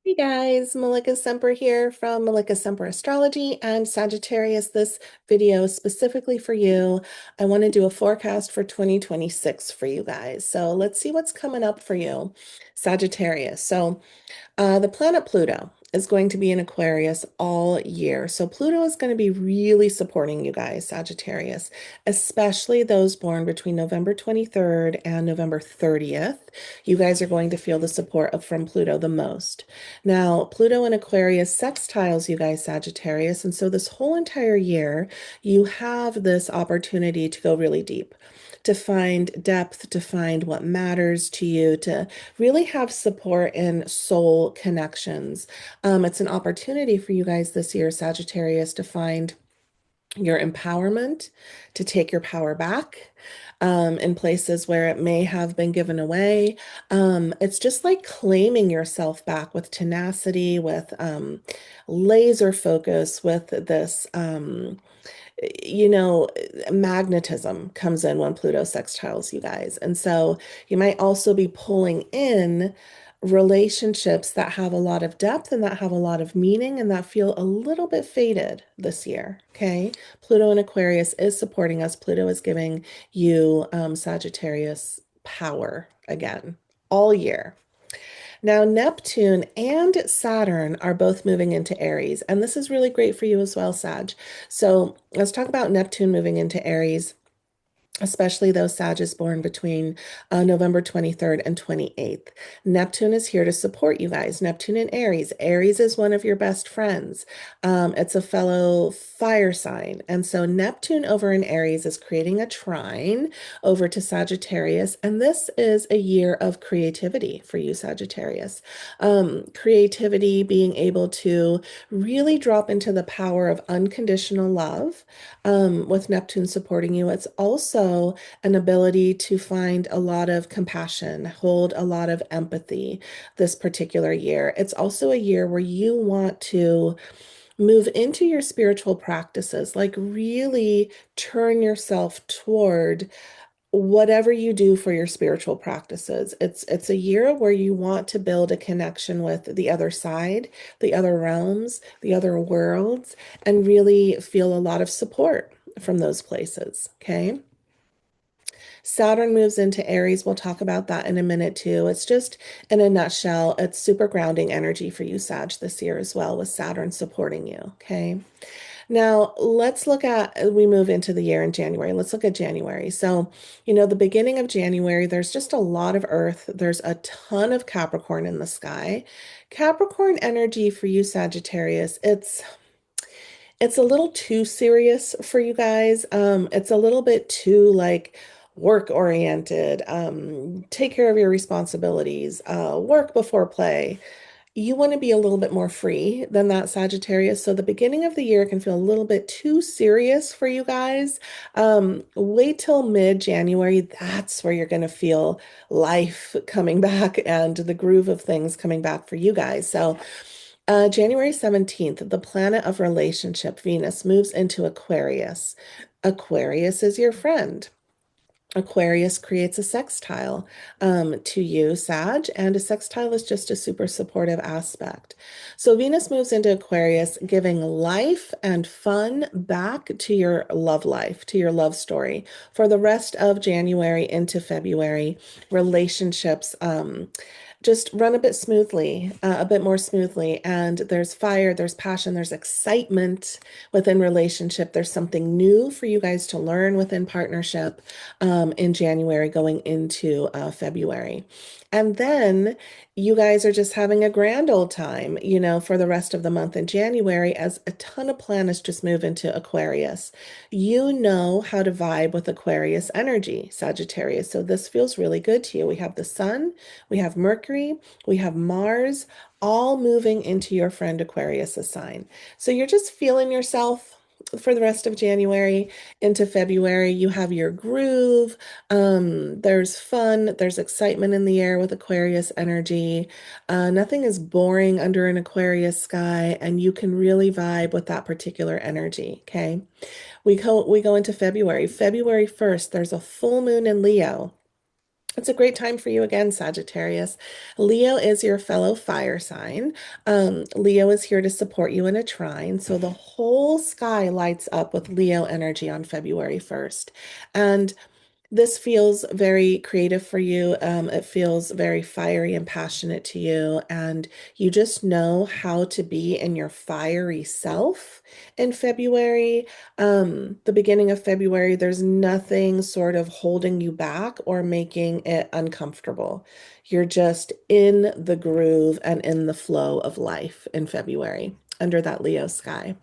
Hey guys, Malika Semper here from Malika Semper Astrology and Sagittarius. This video is specifically for you. I want to do a forecast for 2026 for you guys. So let's see what's coming up for you, Sagittarius. The planet Pluto is going to be in Aquarius all year. So Pluto is going to be really supporting you guys, Sagittarius, especially those born between November 23rd and November 30th. You guys are going to feel the support from Pluto the most. Now, Pluto in Aquarius sextiles you guys, Sagittarius, and so this whole entire year, you have this opportunity to go really deep, to find depth, to find what matters to you, to really have support in soul connections. It's an opportunity for you guys this year, Sagittarius, to find your empowerment, to take your power back. In places where it may have been given away. It's just like claiming yourself back with tenacity, with laser focus, with this you know, magnetism comes in when Pluto sextiles you guys. And so you might also be pulling in relationships that have a lot of depth and that have a lot of meaning and that feel a little bit faded this year. Okay. Pluto in Aquarius is supporting us. Pluto is giving you, Sagittarius, power again all year. Now, Neptune and Saturn are both moving into Aries, and this is really great for you as well, Sag. So let's talk about Neptune moving into Aries, especially those Sages born between November 23rd and 28th. Neptune is here to support you guys. Neptune in Aries. Aries is one of your best friends. It's a fellow fire sign. And so Neptune over in Aries is creating a trine over to Sagittarius. And this is a year of creativity for you, Sagittarius. Creativity, being able to really drop into the power of unconditional love with Neptune supporting you. It's also an ability to find a lot of compassion, hold a lot of empathy this particular year. It's also a year where you want to move into your spiritual practices, like really turn yourself toward whatever you do for your spiritual practices. It's a year where you want to build a connection with the other side, the other realms, the other worlds, and really feel a lot of support from those places. Okay. Saturn moves into Aries. We'll talk about that in a minute too. It's just in a nutshell, it's super grounding energy for you, Sag, this year as well, with Saturn supporting you. Okay. Now, let's look at, we move into the year in January. Let's look at January. So, the beginning of January, there's just a lot of Earth. There's a ton of Capricorn in the sky. Capricorn energy for you, Sagittarius, it's a little too serious for you guys. It's a little bit too like work oriented. Take care of your responsibilities. Work before play. You want to be a little bit more free than that, Sagittarius. So the beginning of the year can feel a little bit too serious for you guys. Wait till mid-January. That's where you're going to feel life coming back and the groove of things coming back for you guys. So January 17th, the planet of relationship, Venus, moves into Aquarius. Aquarius is your friend. Aquarius creates a sextile to you, Sag, and a sextile is just a super supportive aspect. So Venus moves into Aquarius, giving life and fun back to your love life, to your love story. For the rest of January into February, relationships just run a bit smoothly, a bit more smoothly. And there's fire, there's passion, there's excitement within relationship. There's something new for you guys to learn within partnership in January going into February. And then you guys are just having a grand old time, for the rest of the month in January as a ton of planets just move into Aquarius. You know how to vibe with Aquarius energy, Sagittarius. So this feels really good to you. We have the sun, we have Mercury, we have Mars, all moving into your friend Aquarius' sign. So you're just feeling yourself for the rest of January into February. You have your groove. There's fun, there's excitement in the air with Aquarius energy. Nothing is boring under an Aquarius sky, and you can really vibe with that particular energy. Okay. We go into February. February 1st, there's a full moon in Leo. It's a great time for you again, Sagittarius. Leo is your fellow fire sign. Leo is here to support you in a trine. So the whole sky lights up with Leo energy on February 1st. And this feels very creative for you. It feels very fiery and passionate to you, and you just know how to be in your fiery self in February. The beginning of February, there's nothing sort of holding you back or making it uncomfortable. You're just in the groove and in the flow of life in February under that Leo sky.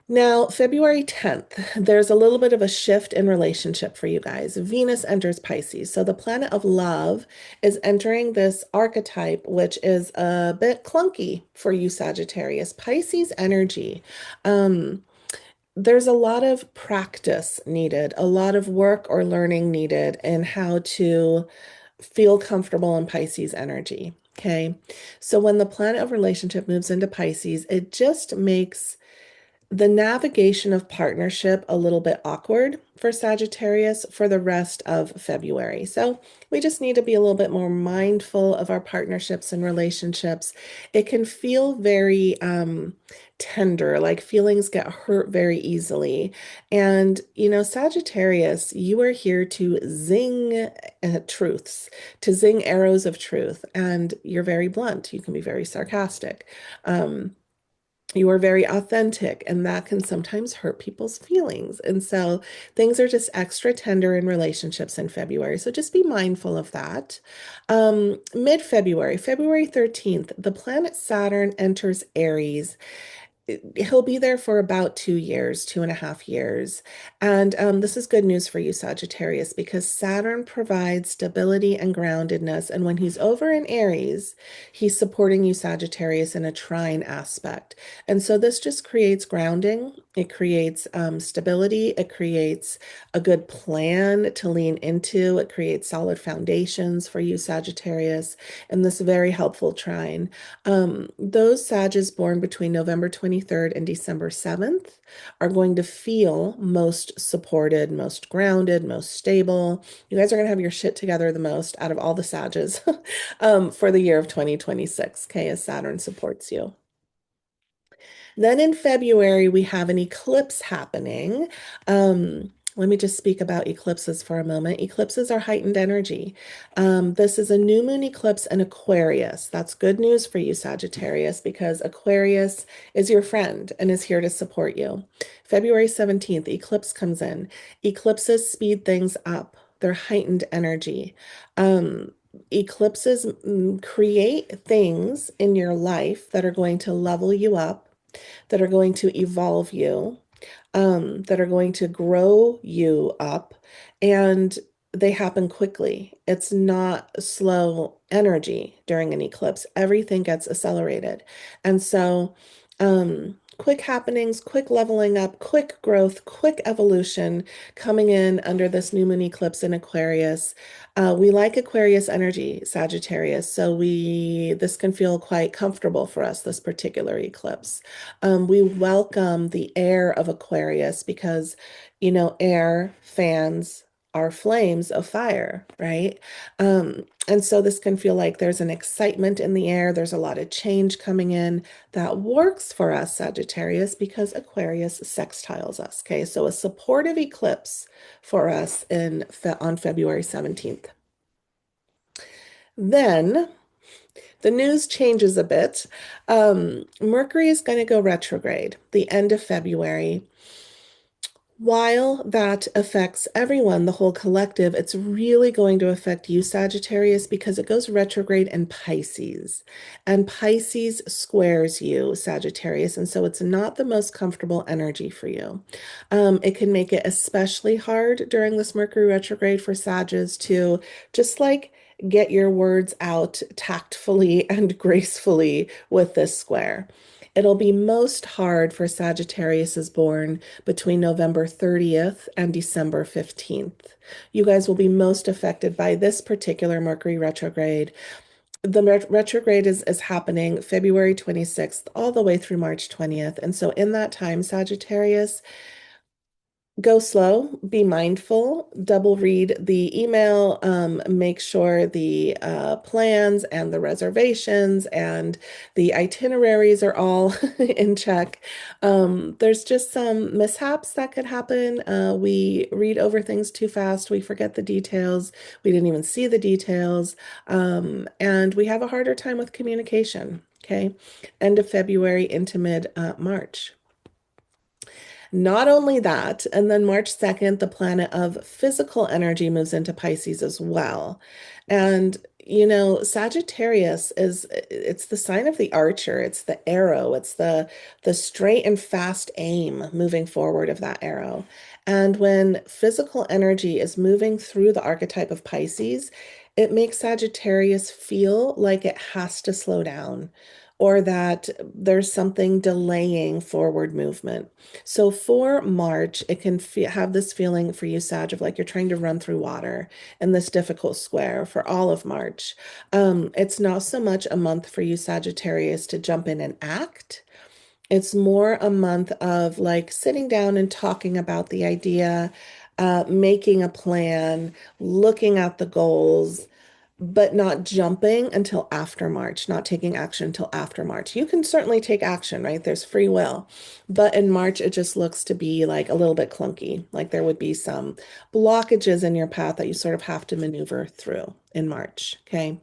Now, February 10th, there's a little bit of a shift in relationship for you guys. Venus enters Pisces. So the planet of love is entering this archetype, which is a bit clunky for you, Sagittarius. Pisces energy. Um, there's a lot of practice needed, a lot of work or learning needed in how to feel comfortable in Pisces energy. Okay. So when the planet of relationship moves into Pisces, it just makes the navigation of partnership a little bit awkward for Sagittarius for the rest of February. So we just need to be a little bit more mindful of our partnerships and relationships. It can feel very tender, like feelings get hurt very easily. And, Sagittarius, you are here to zing truths, to zing arrows of truth. And you're very blunt. You can be very sarcastic. You are very authentic, and that can sometimes hurt people's feelings. And so things are just extra tender in relationships in February. So just be mindful of that. Mid-February, February 13th, the planet Saturn enters Aries. He'll be there for about 2 years, 2.5 years. And this is good news for you, Sagittarius, because Saturn provides stability and groundedness. And when he's over in Aries, he's supporting you, Sagittarius, in a trine aspect. And so this just creates grounding. It creates stability. It creates a good plan to lean into. It creates solid foundations for you, Sagittarius, in this very helpful trine. Those Sages born between November 23rd and December 7th are going to feel most supported, most grounded, most stable. You guys are going to have your shit together the most out of all the Sages for the year of 2026, okay, as Saturn supports you. Then in February, we have an eclipse happening. Let me just speak about eclipses for a moment. Eclipses are heightened energy. This is a new moon eclipse in Aquarius. That's good news for you, Sagittarius, because Aquarius is your friend and is here to support you. February 17th, eclipse comes in. Eclipses speed things up. They're heightened energy. Eclipses create things in your life that are going to level you up, that are going to evolve you, that are going to grow you up, and they happen quickly. It's not slow energy during an eclipse. Everything gets accelerated. And so, quick happenings, quick leveling up, quick growth, quick evolution coming in under this new moon eclipse in Aquarius. We like Aquarius energy, Sagittarius, so this can feel quite comfortable for us, this particular eclipse. We welcome the air of Aquarius because, air fans are flames of fire, right? And so this can feel like there's an excitement in the air. There's a lot of change coming in that works for us, Sagittarius, because Aquarius sextiles us. Okay, so a supportive eclipse for us on February 17th. Then the news changes a bit. Mercury is going to go retrograde the end of February. While that affects everyone, the whole collective, it's really going to affect you, Sagittarius, because it goes retrograde in Pisces. And Pisces squares you, Sagittarius. And so it's not the most comfortable energy for you. It can make it especially hard during this Mercury retrograde for Sages to just like get your words out tactfully and gracefully with this square. It'll be most hard for Sagittarius is born between November 30th and December 15th. You guys will be most affected by this particular Mercury retrograde. The retrograde is happening February 26th all the way through March 20th. And so in that time, Sagittarius, Go slow, be mindful, double read the email, make sure the plans and the reservations and the itineraries are all in check. There's just some mishaps that could happen. We read over things too fast, we forget the details, we didn't even see the details, and we have a harder time with communication. Okay, end of February into mid March. Not only that, and then March 2nd, the planet of physical energy moves into Pisces as well. And Sagittarius it's the sign of the archer, it's the arrow, it's the straight and fast aim moving forward of that arrow. And when physical energy is moving through the archetype of Pisces, it makes Sagittarius feel like it has to slow down or that there's something delaying forward movement. So for March, it can have this feeling for you, Sag, of like you're trying to run through water in this difficult square for all of March. It's not so much a month for you, Sagittarius, to jump in and act. It's more a month of like sitting down and talking about the idea, making a plan, looking at the goals, but not jumping until after March, not taking action until after March. You can certainly take action, right? There's free will. But in March, it just looks to be like a little bit clunky. Like there would be some blockages in your path that you sort of have to maneuver through in March. Okay.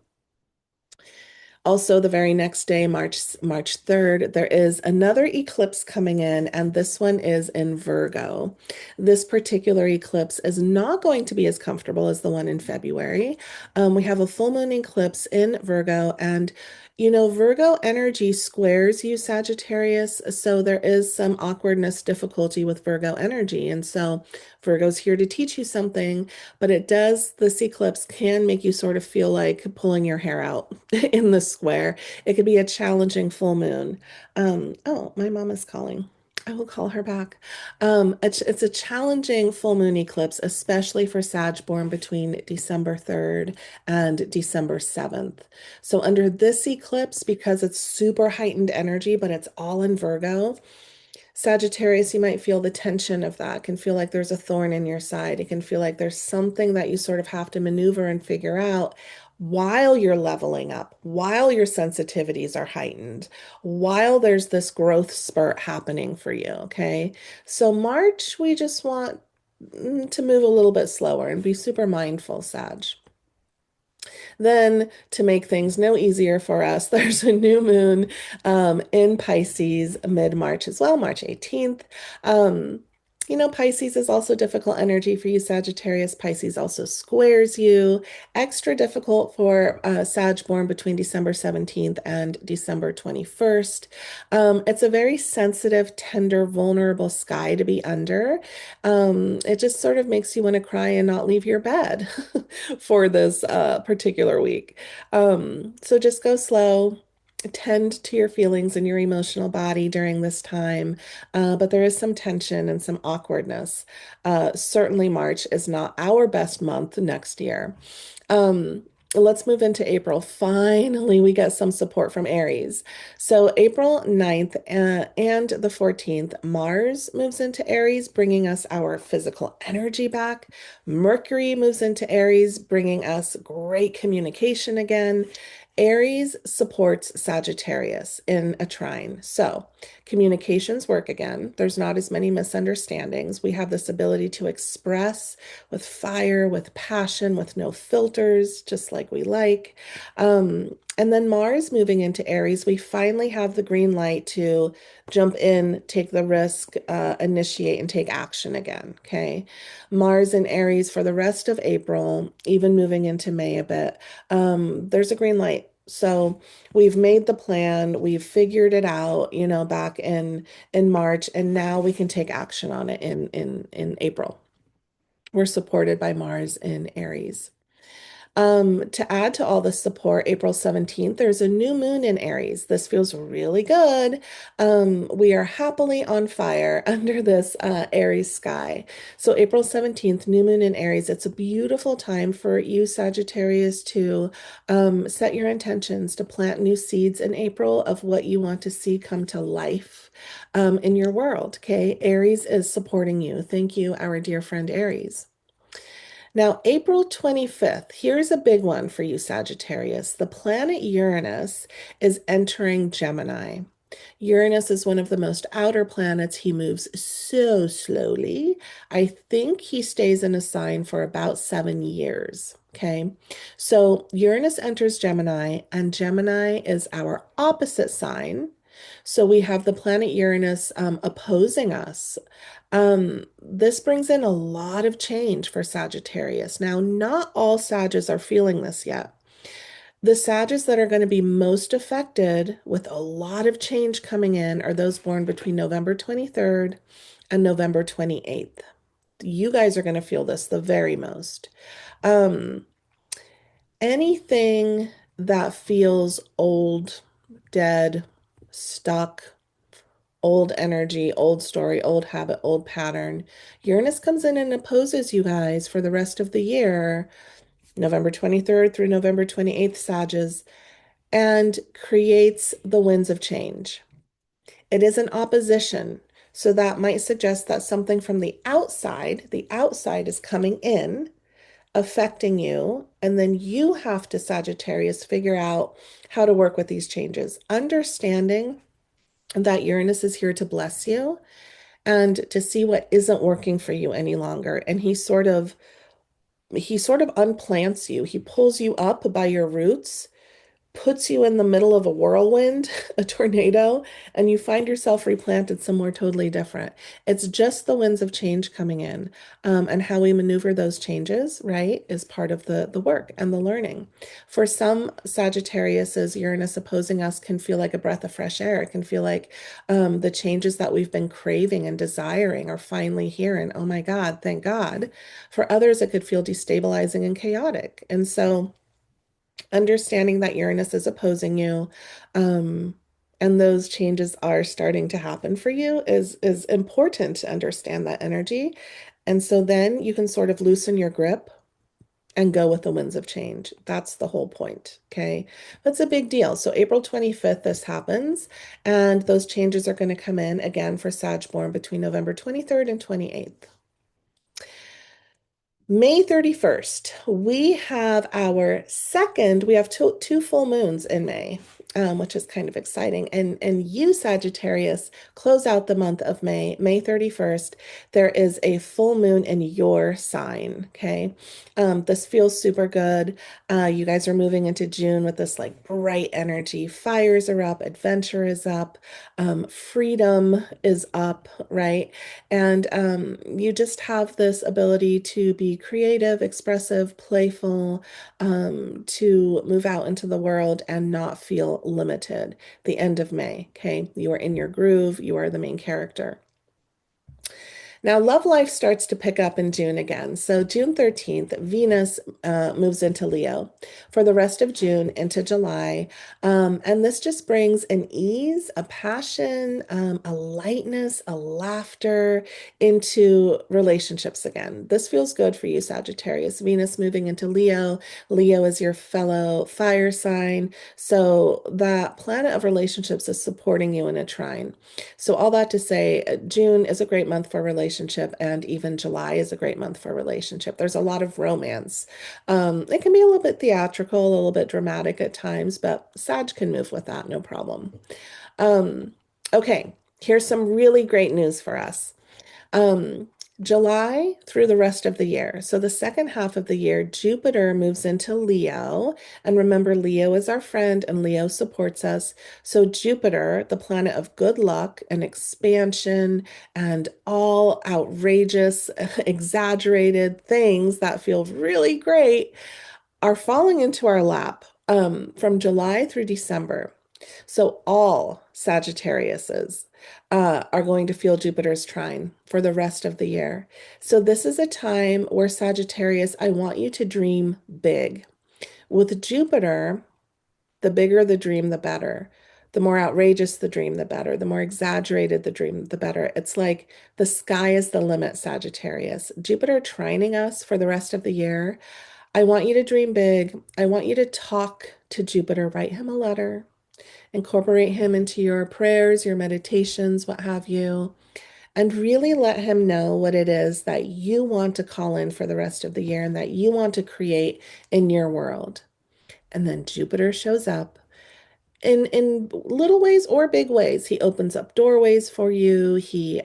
Also, the very next day, March 3rd, there is another eclipse coming in, and this one is in Virgo. This particular eclipse is not going to be as comfortable as the one in February. We have a full moon eclipse in Virgo, and Virgo energy squares you, Sagittarius, so there is some awkwardness, difficulty with Virgo energy. And so Virgo's here to teach you something, but this eclipse can make you sort of feel like pulling your hair out in the square. It could be a challenging full moon. Oh, my mom is calling. I will call her back. It's a challenging full moon eclipse, especially for Sag born between December 3rd and December 7th. So under this eclipse, because it's super heightened energy, but it's all in Virgo, Sagittarius, you might feel the tension of that. It can feel like there's a thorn in your side. It can feel like there's something that you sort of have to maneuver and figure out while you're leveling up, while your sensitivities are heightened, while there's this growth spurt happening for you. Okay. So, March, we just want to move a little bit slower and be super mindful, Sag. Then, to make things no easier for us, there's a new moon in Pisces mid-March as well, March 18th. Um, Pisces is also difficult energy for you, Sagittarius. Pisces also squares you. Extra difficult for Sag born between December 17th and December 21st. It's a very sensitive, tender, vulnerable sky to be under. It just sort of makes you want to cry and not leave your bed for this particular week. So just go slow, tend to your feelings and your emotional body during this time. But there is some tension and some awkwardness. Certainly, March is not our best month next year. Let's move into April. Finally, we get some support from Aries. So, April 9th and the 14th, Mars moves into Aries, bringing us our physical energy back. Mercury moves into Aries, bringing us great communication again. Aries supports Sagittarius in a trine. So, communications work again. There's not as many misunderstandings. We have this ability to express with fire, with passion, with no filters, just like we like. And then Mars moving into Aries, we finally have the green light to jump in, take the risk, initiate, and take action again. Okay. Mars in Aries for the rest of April, even moving into May a bit. There's a green light. So we've made the plan, we've figured it out, back in March, and now we can take action on it in April. We're supported by Mars in Aries. To add to all the support, April 17th, there's a new moon in Aries. This feels really good. We are happily on fire under this Aries sky. So April 17th, new moon in Aries. It's a beautiful time for you, Sagittarius, to set your intentions to plant new seeds in April of what you want to see come to life in your world. Okay, Aries is supporting you. Thank you, our dear friend Aries. Now, April 25th, here's a big one for you, Sagittarius. The planet Uranus is entering Gemini. Uranus is one of the most outer planets. He moves so slowly. I think he stays in a sign for about 7 years. Okay. So Uranus enters Gemini, and Gemini is our opposite sign. So we have the planet Uranus opposing us. This brings in a lot of change for Sagittarius. Now, not all Sagittarius are feeling this yet. The Sagittarius that are going to be most affected with a lot of change coming in are those born between November 23rd and November 28th. You guys are going to feel this the very most. Um, Anything that feels old, dead, stuck, old energy, old story, old habit, old pattern. Uranus comes in and opposes you guys for the rest of the year, November 23rd through November 28th, Sages, and creates the winds of change. It is an opposition. So that might suggest that something from the outside is coming in, affecting you, and then you have to, Sagittarius, figure out how to work with these changes. Understanding that Uranus is here to bless you and to see what isn't working for you any longer. And he sort of unplants you. He pulls you up by your roots, puts you in the middle of a whirlwind, a tornado, and you find yourself replanted somewhere totally different. It's just the winds of change coming in, and how we maneuver those changes, right, is part of the work and the learning. For some Sagittarius's, Uranus opposing us can feel like a breath of fresh air. It can feel like the changes that we've been craving and desiring are finally here, and oh my God, thank God. For others, it could feel destabilizing and chaotic. And so, understanding that Uranus is opposing you, um, and those changes are starting to happen for you is important to understand that energy. And so then you can sort of loosen your grip and go with the winds of change. That's the whole point. Okay. That's a big deal. So April 25th, this happens, and those changes are going to come in again for Sag born between November 23rd and 28th. May 31st, we have two full moons in May, which is kind of exciting. And you, Sagittarius, close out the month of May, May 31st. There is a full moon in your sign. Okay. This feels super good. You guys are moving into June with this like bright energy. Fires are up, adventure is up, freedom is up, right? And you just have this ability to be creative, expressive, playful, to move out into the world and not feel limited. The end of May, okay? You are in your groove, you are the main character. Now, love life starts to pick up in June again. So, June 13th, Venus moves into Leo for the rest of June into July. And this just brings an ease, a passion, a lightness, a laughter into relationships again. This feels good for you, Sagittarius. Venus moving into Leo. Leo is your fellow fire sign. So, that planet of relationships is supporting you in a trine. So, all that to say, June is a great month for relationship, and even July is a great month for relationship. There's a lot of romance. It can be a little bit theatrical, a little bit dramatic at times, but Sag can move with that, no problem. Um, okay, here's some really great news for us. Um, July through the rest of the year. So the second half of the year, Jupiter moves into Leo. And remember, Leo is our friend and Leo supports us. So Jupiter, the planet of good luck and expansion and all outrageous, exaggerated things that feel really great, are falling into our lap from July through December. So all Sagittariuses are going to feel Jupiter's trine for the rest of the year. So this is a time where Sagittarius, I want you to dream big. With Jupiter, the bigger the dream, the better. The more outrageous the dream, the better. The more exaggerated the dream, the better. It's like the sky is the limit, Sagittarius. Jupiter trining us for the rest of the year. I want you to dream big. I want you to talk to Jupiter, write him a letter, incorporate him into your prayers, your meditations, what have you, and really let him know what it is that you want to call in for the rest of the year and that you want to create in your world. And then Jupiter shows up in little ways or big ways. He opens up doorways for you. He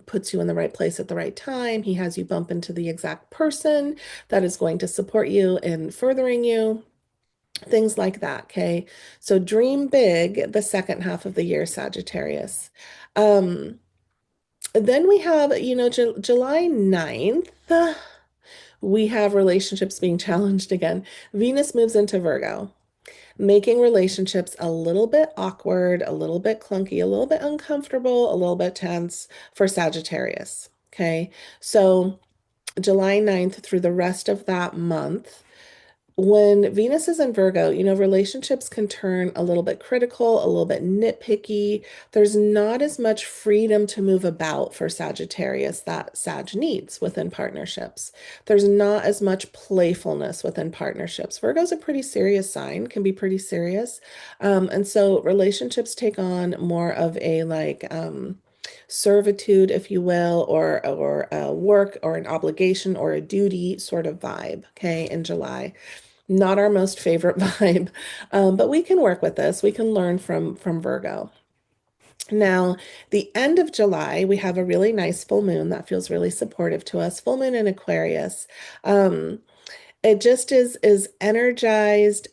puts you in the right place at the right time. He has you bump into the exact person that is going to support you in furthering you. Things like that, okay? So dream big the second half of the year, Sagittarius. Um, then we have, July 9th, we have relationships being challenged again. Venus moves into Virgo, making relationships a little bit awkward, a little bit clunky, a little bit uncomfortable, a little bit tense for Sagittarius. Okay. So July 9th through the rest of that month, when Venus is in Virgo, relationships can turn a little bit critical, a little bit nitpicky. There's not as much freedom to move about for Sagittarius that Sag needs within partnerships. There's not as much playfulness within partnerships. Virgo's a pretty serious sign, can be pretty serious. And so relationships take on more of a servitude, if you will, or a work or an obligation or a duty sort of vibe, okay, in July. Not our most favorite vibe, but we can work with this. We can learn from Virgo. Now, the end of July, we have a really nice full moon that feels really supportive to us. Full moon in Aquarius. Um, it just is energized,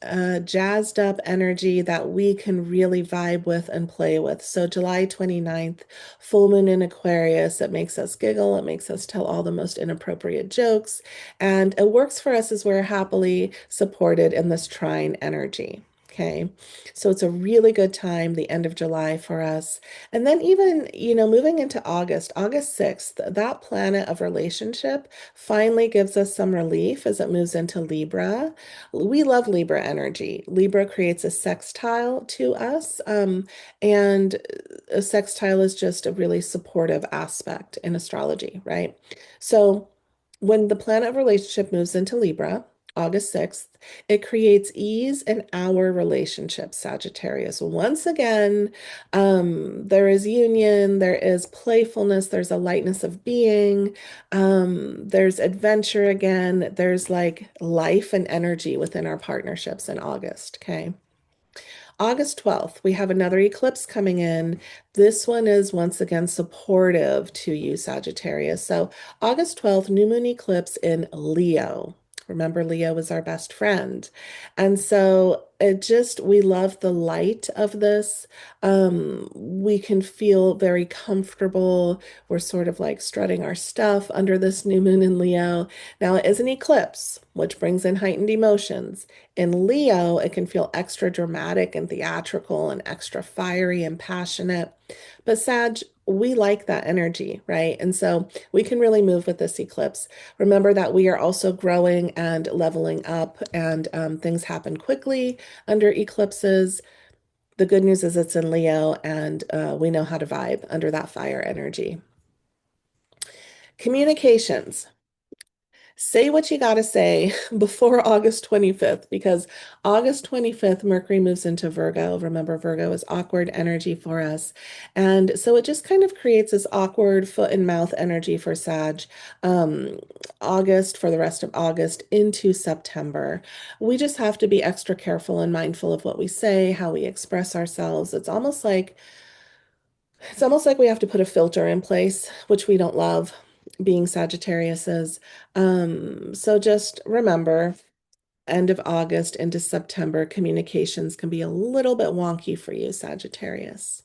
jazzed up energy that we can really vibe with and play with. So July 29th, full moon in Aquarius, it makes us giggle, it makes us tell all the most inappropriate jokes, and it works for us as we're happily supported in this trine energy. Okay, so it's a really good time, the end of July for us. And then even, moving into August, August 6th, that planet of relationship finally gives us some relief as it moves into Libra. We love Libra energy. Libra creates a sextile to us, and a sextile is just a really supportive aspect in astrology, right? So when the planet of relationship moves into Libra, August 6th, it creates ease in our relationship, Sagittarius. Once again, there is union, there is playfulness, there's a lightness of being, there's adventure again, there's like life and energy within our partnerships in August, okay? August 12th, we have another eclipse coming in. This one is once again supportive to you, Sagittarius. So, August 12th, new moon eclipse in Leo. Remember, Leo is our best friend. And so we love the light of this. We can feel very comfortable. We're sort of like strutting our stuff under this new moon in Leo. Now, it is an eclipse, which brings in heightened emotions. In Leo, it can feel extra dramatic and theatrical and extra fiery and passionate. But Sag, we like that energy, right? And so we can really move with this eclipse. Remember that we are also growing and leveling up, and things happen quickly under eclipses. The good news is it's in Leo, and we know how to vibe under that fire energy. Communications. Say what you got to say before August 25th, because August 25th, Mercury moves into Virgo. Remember, Virgo is awkward energy for us. And so it just kind of creates this awkward foot and mouth energy for Sag. August, for the rest of August into September. We just have to be extra careful and mindful of what we say, how we express ourselves. It's almost like we have to put a filter in place, which we don't love, being Sagittariuses. So just remember, end of August into September, communications can be a little bit wonky for you, Sagittarius.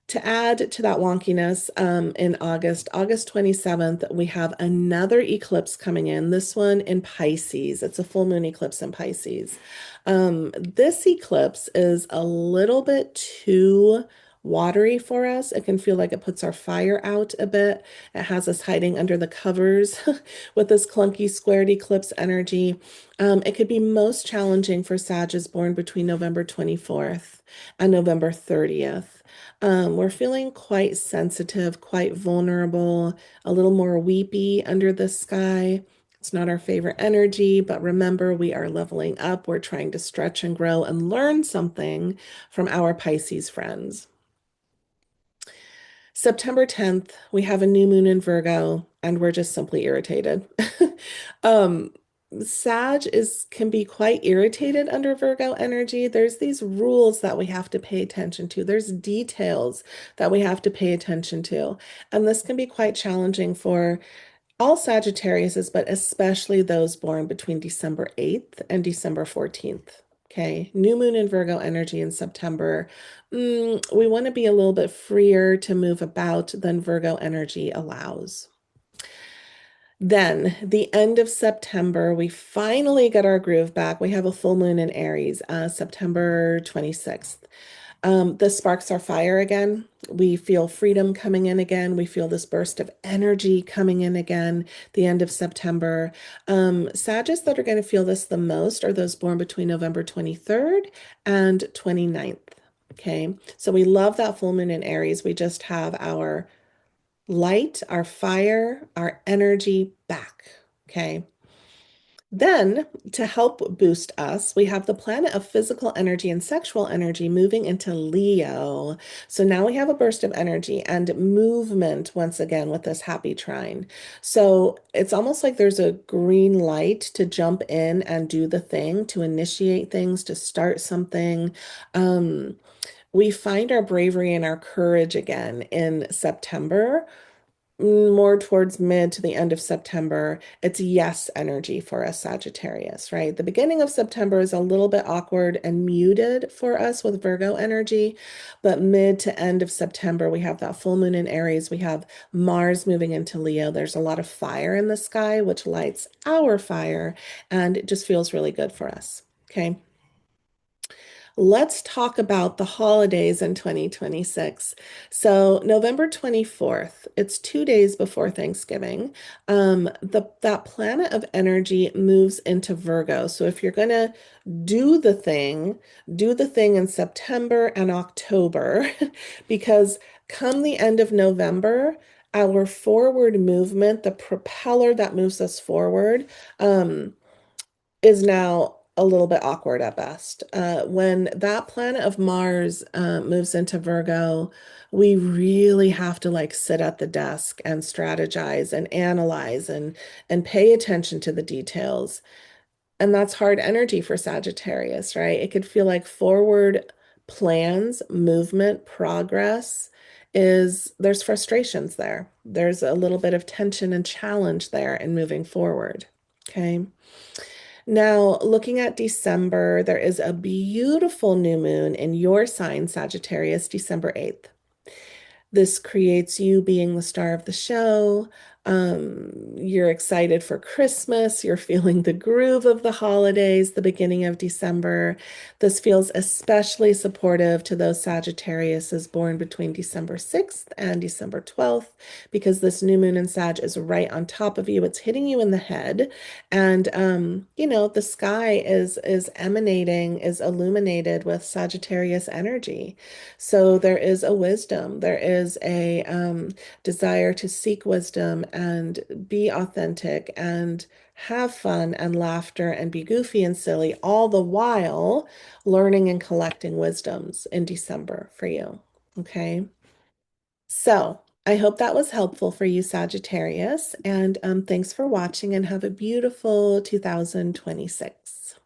To add to that wonkiness, in August 27th, we have another eclipse coming in, this one in Pisces. It's a full moon eclipse in Pisces. This eclipse is a little bit too watery for us. It can feel like it puts our fire out a bit. It has us hiding under the covers with this clunky squared eclipse energy. It could be most challenging for Sagittarius born between November 24th and November 30th. We're feeling quite sensitive, quite vulnerable, a little more weepy under the sky. It's not our favorite energy, but remember, we are leveling up. We're trying to stretch and grow and learn something from our Pisces friends. September 10th, we have a new moon in Virgo, and we're just simply irritated. um, Sag can be quite irritated under Virgo energy. There's these rules that we have to pay attention to. There's details that we have to pay attention to. And this can be quite challenging for all Sagittariuses, but especially those born between December 8th and December 14th. Okay, new moon in Virgo energy in September. We want to be a little bit freer to move about than Virgo energy allows. Then, the end of September, we finally get our groove back. We have a full moon in Aries, September 26th. The sparks are fire again. We feel freedom coming in again. We feel this burst of energy coming in again, the end of September. Sagittarius that are going to feel this the most are those born between November 23rd and 29th. Okay, so we love that full moon in Aries. We just have our light, our fire, our energy back. Okay. Then, to help boost us, we have the planet of physical energy and sexual energy moving into Leo. So now we have a burst of energy and movement once again with this happy trine. So it's almost like there's a green light to jump in and do the thing, to initiate things, to start something. We find our bravery and our courage again in September, more towards mid to the end of September. It's yes energy for us Sagittarius, right? The beginning of September is a little bit awkward and muted for us with Virgo energy, but mid to end of September, we have that full moon in Aries. We have Mars moving into Leo. There's a lot of fire in the sky, which lights our fire, and it just feels really good for us. Okay. Let's talk about the holidays in 2026. So, November 24th, it's 2 days before Thanksgiving. That planet of energy moves into Virgo. So, if you're going to do the thing, do the thing in September and October, because come the end of November, our forward movement, the propeller that moves us forward, is now a little bit awkward at best. When that planet of Mars moves into Virgo, we really have to like sit at the desk and strategize and analyze and pay attention to the details. And that's hard energy for Sagittarius, right? It could feel like forward plans, movement, progress is there's frustrations there. There's a little bit of tension and challenge there in moving forward. Okay. Now, looking at December, there is a beautiful new moon in your sign, Sagittarius, December 8th. This creates you being the star of the show. You're excited for Christmas. You're feeling the groove of the holidays, the beginning of December. This feels especially supportive to those Sagittariuses born between December 6th and December 12th, because this new moon in Sag is right on top of you. It's hitting you in the head. And the sky is emanating, is illuminated with Sagittarius energy. So there is a wisdom, there is a desire to seek wisdom and be authentic and have fun and laughter and be goofy and silly, all the while learning and collecting wisdoms in December for you. Okay. So I hope that was helpful for you, Sagittarius. And thanks for watching and have a beautiful 2026.